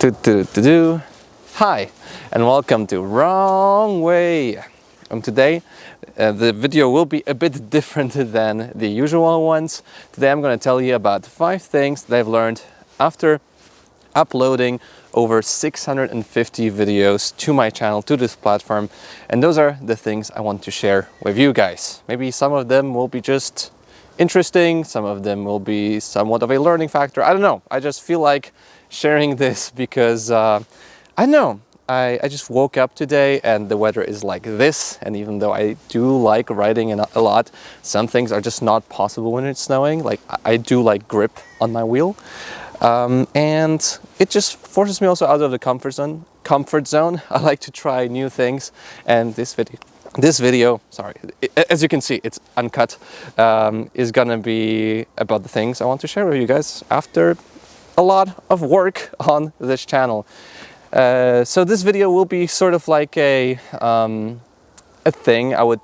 Hi, and welcome to Wrong Way. And today, the video will be a bit different than the usual ones. Today I'm going to tell you about 5 things that I've learned after uploading over 650 videos to my channel, to this platform. And those are the things I want to share with you guys. Maybe some of them will be just interesting, some of them will be somewhat of a learning factor. I don't know. I just feel like sharing this because I know I just woke up today and the weather is like this, and even though I do like riding a lot, some things are just not possible when it's snowing. Like I do like grip on my wheel, and it just forces me also out of the comfort zone. I like to try new things, and this video, sorry, as you can see, it's uncut, is gonna be about the things I want to share with you guys after a lot of work on this channel. So this video will be sort of like a thing I would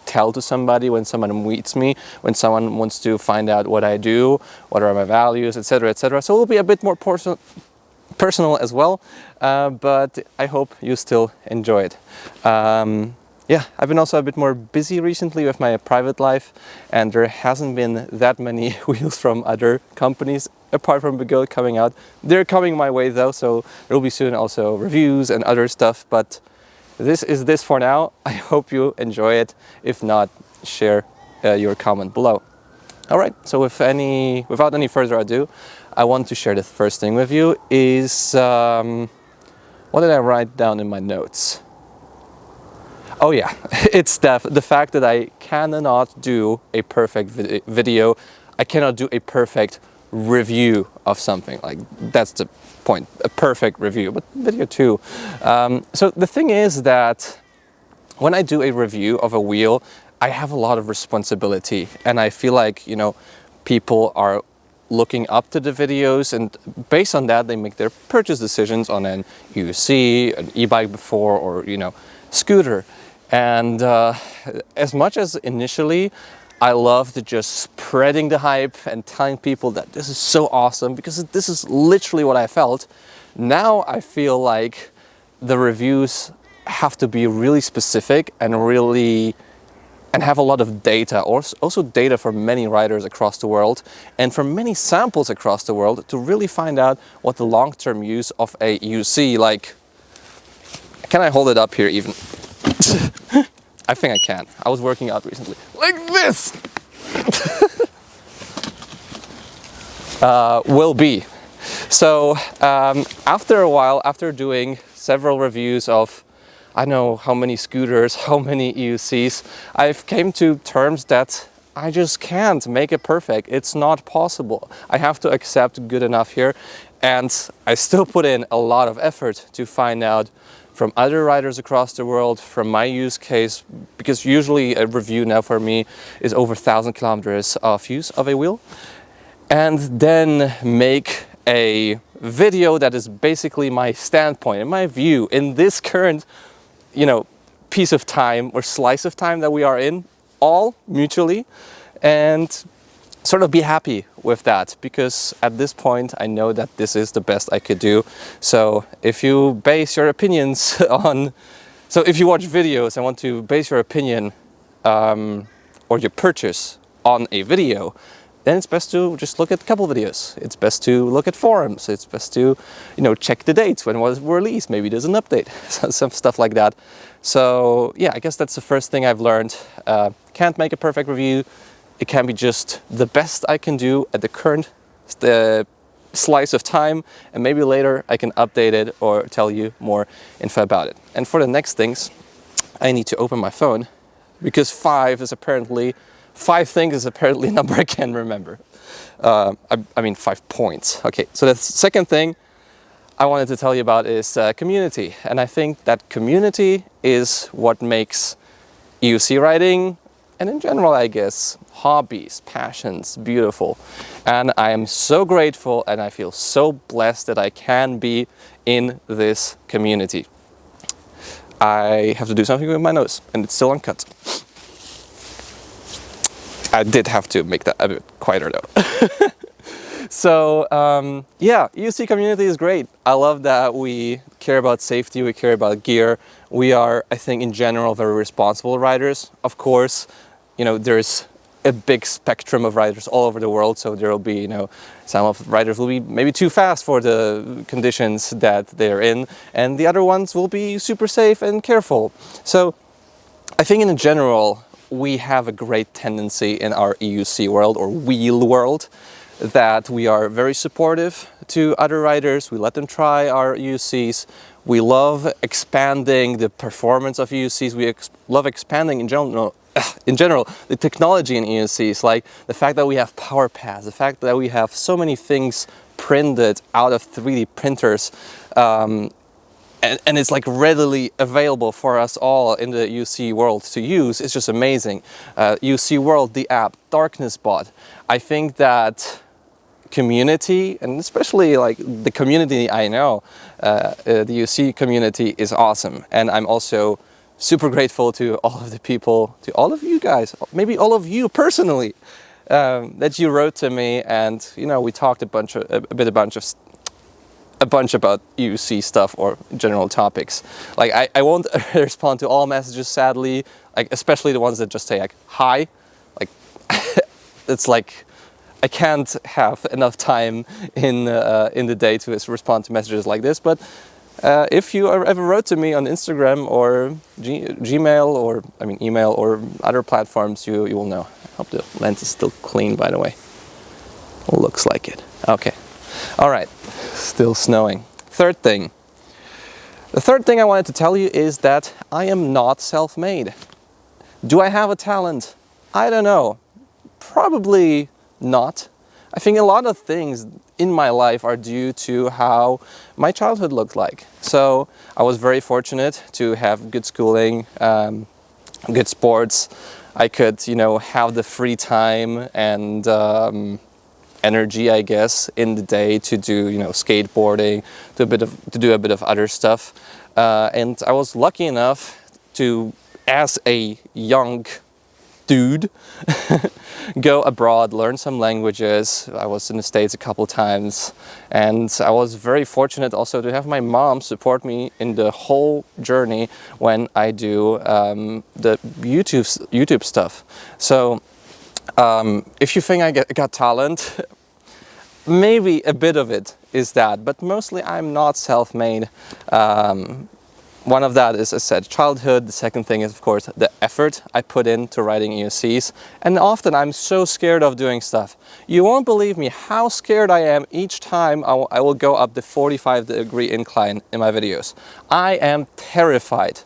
tell to somebody when someone meets me, when someone wants to find out what I do, what are my values, etc., etc. So it will be a bit more personal as well, but I hope you still enjoy it. Yeah, I've been also a bit more busy recently with my private life, and there hasn't been that many wheels from other companies apart from the Goat coming out. They're coming my way though, so there will be soon also reviews and other stuff, but this is this for now. I hope you enjoy it. If not, share your comment below. All right, so without any further ado, I want to share the first thing with you is, what did I write down in my notes? Oh yeah, it's the fact that I cannot do a perfect video. I cannot do a perfect review of something. Like, that's the point, a perfect review, but video too. So the thing is that when I do a review of a wheel, I have a lot of responsibility, and I feel like, you know, people are looking up to the videos, and based on that they make their purchase decisions on an UC, an e-bike before, or, you know, scooter. And as much as initially I loved just spreading the hype and telling people that this is so awesome, because this is literally what I felt, now I feel like the reviews have to be really specific and have a lot of data, or also data from many riders across the world and from many samples across the world, to really find out what the long-term use of a UC, like, can I hold it up here even? I think I can. I was working out recently. Like this! Will be. So after a while, after doing several reviews of I don't know how many scooters, how many EUCs, I've came to terms that I just can't make it perfect. It's not possible. I have to accept good enough here, and I still put in a lot of effort to find out from other riders across the world, from my use case, because usually a review now for me is over 1,000 kilometers of use of a wheel, and then make a video that is basically my standpoint and my view in this current, you know, piece of time or slice of time that we are in, all mutually, and sort of be happy with that, because at this point I know that this is the best I could do. So if you base your opinions on, so if you watch videos and want to base your opinion or your purchase on a video, then it's best to just look at a couple videos. It's best to look at forums. It's best to, you know, check the dates when it was released. Maybe there's an update, some stuff like that. So yeah, I guess that's the first thing I've learned. Can't make a perfect review. It can be just the best I can do at the current slice of time, and maybe later I can update it or tell you more info about it. And for the next things, I need to open my phone, because 5 things is apparently a number I can't remember. I mean 5 points. Okay, so the second thing I wanted to tell you about is community. And I think that community is what makes EUC riding, and in general, I guess, hobbies, passions, beautiful. And I am so grateful, and I feel so blessed that I can be in this community. I have to do something with my nose, and it's still uncut. I did have to make that a bit quieter though. So yeah, UC community is great. I love that we care about safety, we care about gear. We are, I think, in general, very responsible riders. Of course, you know, there's a big spectrum of riders all over the world, so there will be, you know, some of the riders will be maybe too fast for the conditions that they're in, and the other ones will be super safe and careful. So I think in general, we have a great tendency in our EUC world, or wheel world, that we are very supportive to other riders. We let them try our EUCs. We love expanding the performance of EUCs. We love expanding in general, the technology in EUCs, like the fact that we have power pads, the fact that we have so many things printed out of 3D printers, and it's like readily available for us all in the UC world to use. It's just amazing. UC World, the app, Darkness Bot. I think that community, and especially like the community I know, the UC community is awesome. And I'm also super grateful to all of the people, to all of you guys, maybe all of you personally, that you wrote to me, and you know, we talked a bunch about UC stuff or general topics. Like I won't respond to all messages, sadly, like especially the ones that just say like hi. Like it's like I can't have enough time in the day to respond to messages like this. But if you ever wrote to me on Instagram or Gmail, or I mean email, or other platforms, you will know. I hope the lens is still clean, by the way. Looks like it. Okay. All right. Still snowing. Third thing. The third thing I wanted to tell you is that I am not self-made. Do I have a talent? I don't know. Probably not. I think a lot of things in my life are due to how my childhood looked like. So I was very fortunate to have good schooling, good sports. I could, you know, have the free time and energy, I guess, in the day to do, you know, skateboarding, to do a bit of other stuff. And I was lucky enough to, as a young dude, go abroad, learn some languages. I was in the States a couple times, and I was very fortunate also to have my mom support me in the whole journey when I do the YouTube stuff. So if you think I got talent, maybe a bit of it is that, but mostly I'm not self-made. One of that is, as I said, childhood. The second thing is, of course, the effort I put into writing EUCs. And often I'm so scared of doing stuff. You won't believe me how scared I am each time I will go up the 45-degree incline in my videos. I am terrified.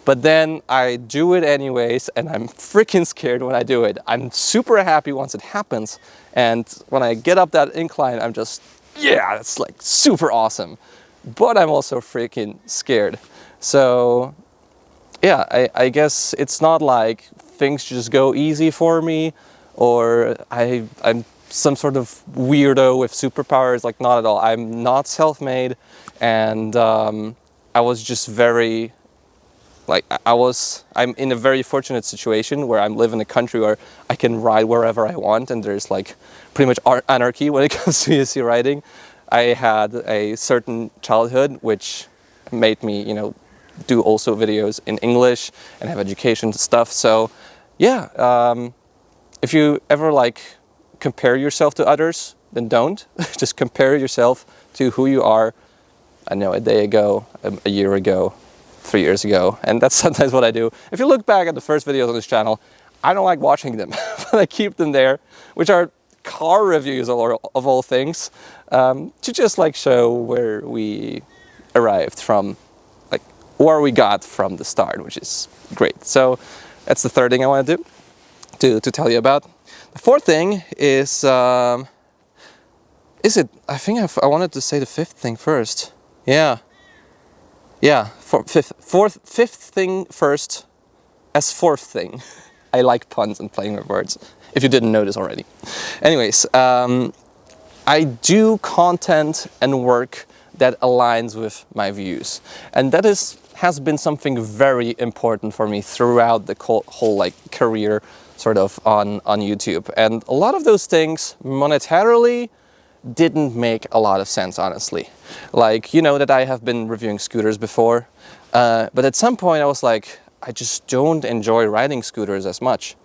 But then I do it anyways, and I'm freaking scared when I do it. I'm super happy once it happens. And when I get up that incline, I'm just, yeah, it's like super awesome. But I'm also freaking scared. So yeah, I guess it's not like things just go easy for me, or I'm some sort of weirdo with superpowers. Like, not at all. I'm not self-made, and I was just very, like, I'm in a very fortunate situation where I live in a country where I can ride wherever I want, and there's like pretty much anarchy when it comes to UC riding. I had a certain childhood which made me, you know, do also videos in English and have education stuff. So yeah, if you ever like compare yourself to others, then don't. Just compare yourself to who you are, I know, a day ago, a year ago, 3 years ago. And that's sometimes what I do. If you look back at the first videos on this channel, I don't like watching them, but I keep them there, which are car reviews of all things, to just like show where we arrived from, like where we got from the start, which is great. So that's the third thing I want to do, to tell you about. The fourth thing is it? I think I wanted to say the fifth thing first. Yeah. Fifth thing first, as fourth thing. I like puns and playing with words, if you didn't notice already. Anyways, I do content and work that aligns with my views, and that has been something very important for me throughout the whole like career sort of on YouTube. And a lot of those things monetarily didn't make a lot of sense, honestly. Like, you know that I have been reviewing scooters before, but at some point I was like, I just don't enjoy riding scooters as much.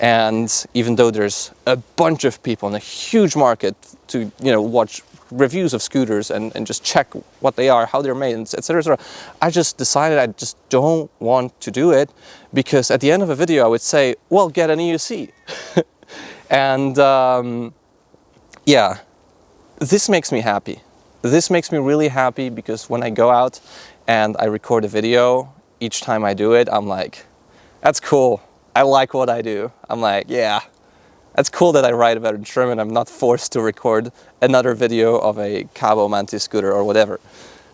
And even though there's a bunch of people in a huge market to, you know, watch reviews of scooters and just check what they are, how they're made, etc., etc., I just decided I just don't want to do it, because at the end of a video I would say, well, get an EUC. And yeah, this makes me happy. This makes me really happy, because when I go out and I record a video, each time I do it, I'm like, that's cool. I like what I do. I'm like, yeah, that's cool that I write about a trim and I'm not forced to record another video of a Cabo Mantis scooter or whatever.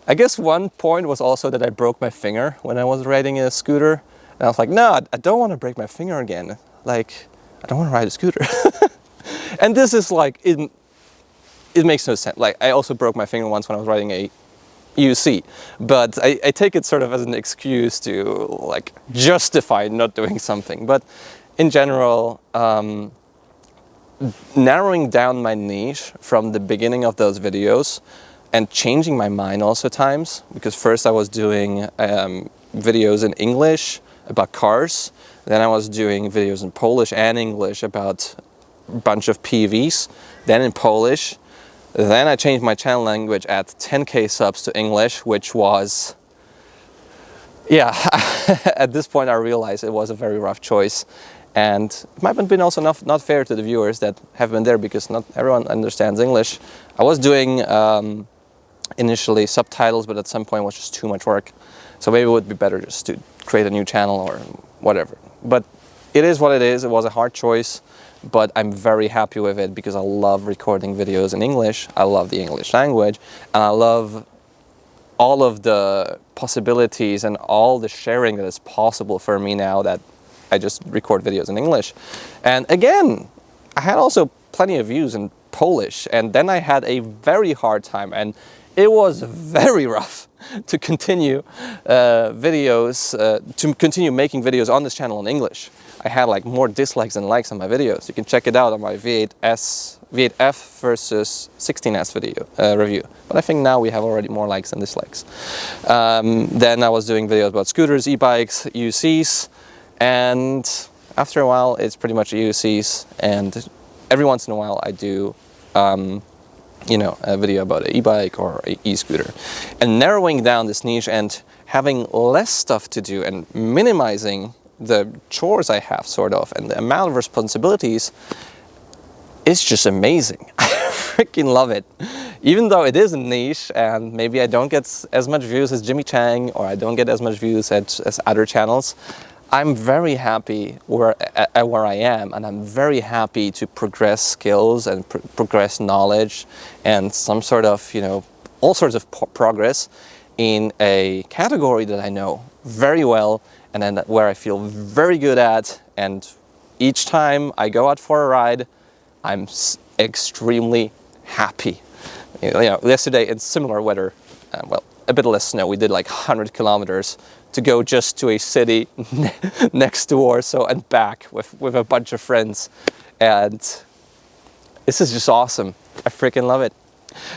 I guess one point was also that I broke my finger when I was riding a scooter. And I was like, no, I don't want to break my finger again. Like, I don't want to ride a scooter. And this is like, it makes no sense. Like, I also broke my finger once when I was riding a UC, but I take it sort of as an excuse to like justify not doing something. But in general, narrowing down my niche from the beginning of those videos and changing my mind also times, because first I was doing videos in English about cars, then I was doing videos in Polish and English about a bunch of PVs, then in Polish. Then I changed my channel language at 10k subs to English, which was, yeah, at this point I realized it was a very rough choice. And it might have been also not fair to the viewers that have been there, because not everyone understands English. I was doing initially subtitles, but at some point it was just too much work. So maybe it would be better just to create a new channel or whatever. But it is what it is. It was a hard choice, but I'm very happy with it, because I love recording videos in English. I love the English language, and I love all of the possibilities and all the sharing that is possible for me now that I just record videos in English. And again, I had also plenty of views in Polish, and then I had a very hard time, and it was very rough to continue continue making videos on this channel in English. I had like more dislikes than likes on my videos. You can check it out on my V8F versus 16S video review. But I think now we have already more likes than dislikes. Then I was doing videos about scooters, e-bikes, UCs, and after a while it's pretty much UCs, and every once in a while I do you know, a video about an e-bike or an e-scooter. And narrowing down this niche and having less stuff to do and minimizing the chores I have, sort of, and the amount of responsibilities, is just amazing. I freaking love it. Even though it is a niche and maybe I don't get as much views as Jimmy Chang, or I don't get as much views as other channels, I'm very happy where I am, and I'm very happy to progress skills and progress knowledge and some sort of, you know, all sorts of progress in a category that I know very well, and then where I feel very good at. And each time I go out for a ride, I'm extremely happy. You know, yesterday in similar weather, well, a bit less snow, we did like 100 kilometers to go just to a city next to Warsaw and back with a bunch of friends. And this is just awesome. I freaking love it.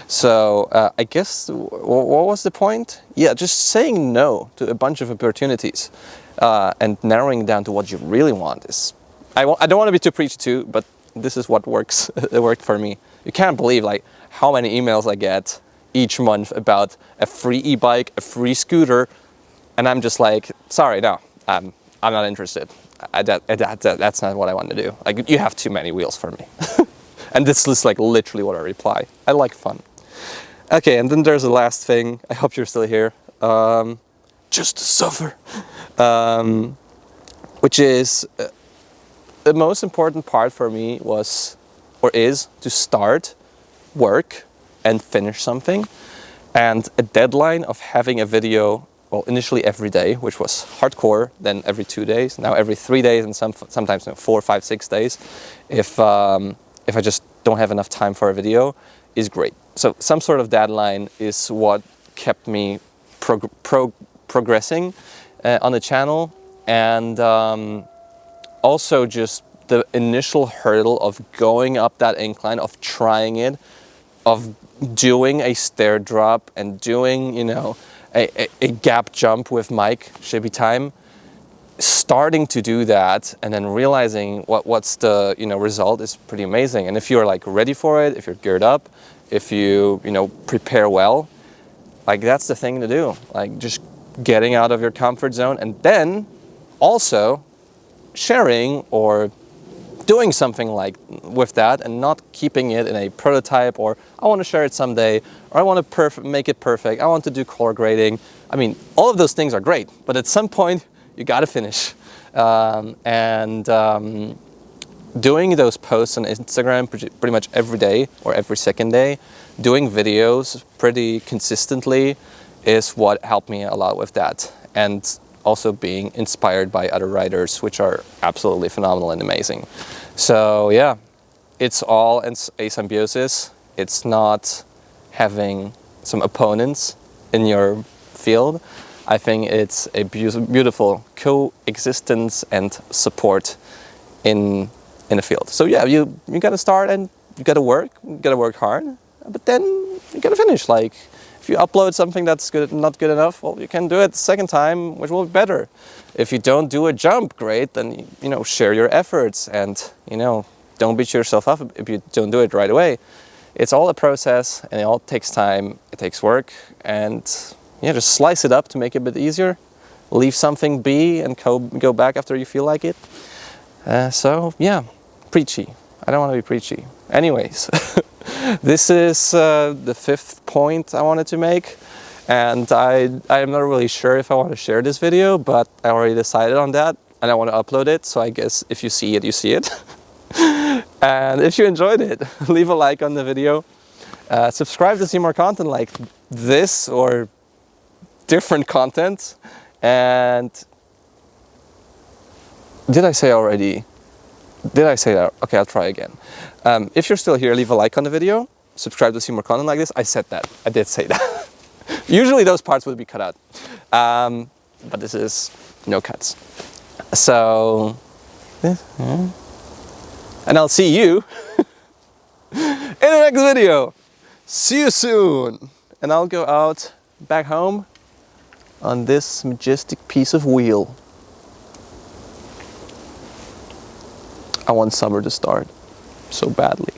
So I guess, what was the point? Yeah, just saying no to a bunch of opportunities and narrowing down to what you really want is, I don't want to be too preachy too, but this is what works. It worked for me. You can't believe like how many emails I get each month about a free e-bike, a free scooter, and I'm just like, sorry, no, I'm not interested. That's not what I want to do. Like, you have too many wheels for me. And this is like literally what I reply. I like fun. Okay, and then there's the last thing. I hope you're still here. Just to suffer. Which is the most important part for me was, or is, to start, work, and finish something. And a deadline of having a video, well, initially every day, which was hardcore, then every 2 days, now every 3 days, and sometimes 4, 5, 6 days, if I just don't have enough time for a video, is great. So some sort of deadline is what kept me progressing on the channel, and also just the initial hurdle of going up that incline, of trying it, of doing a stair drop and doing, you know, a gap jump with Mike Shibby Time, starting to do that and then realizing what's the, you know, result is pretty amazing. And if you're like ready for it, if you're geared up, if you know, prepare well, like that's the thing to do. Like just getting out of your comfort zone and then also sharing or doing something like with that and not keeping it in a prototype or I want to share it someday or I want to make it perfect. I want to do color grading. I mean, all of those things are great, but at some point you got to finish. Doing those posts on Instagram pretty much every day or every second day, doing videos pretty consistently is what helped me a lot with that. And also being inspired by other riders, which are absolutely phenomenal and amazing. So yeah, it's all a symbiosis. It's not having some opponents in your field. I think it's a beautiful coexistence and support in the field. So yeah, you got to start and you got to work hard, but then you got to finish. Like if you upload something that's not good enough, well, you can do it the second time, which will be better. If you don't do a jump, great, then you know, share your efforts and you know, don't beat yourself up if you don't do it right away. It's all a process and it all takes time, it takes work, and yeah, just slice it up to make it a bit easier. Leave something be and go back after you feel like it. So yeah, preachy. I don't want to be preachy. Anyways, this is the 5th point I wanted to make. And I'm not really sure if I want to share this video, but I already decided on that and I want to upload it. So I guess if you see it, you see it. And if you enjoyed it, leave a like on the video. Subscribe to see more content like this or different content. And did I say already? Did I say that? Okay, I'll try again. If you're still here, leave a like on the video. Subscribe to see more content like this. I said that. I did say that. Usually those parts would be cut out. But this is no cuts. So, and I'll see you in the next video. See you soon. And I'll go out back home on this majestic piece of wheel. I want summer to start so badly.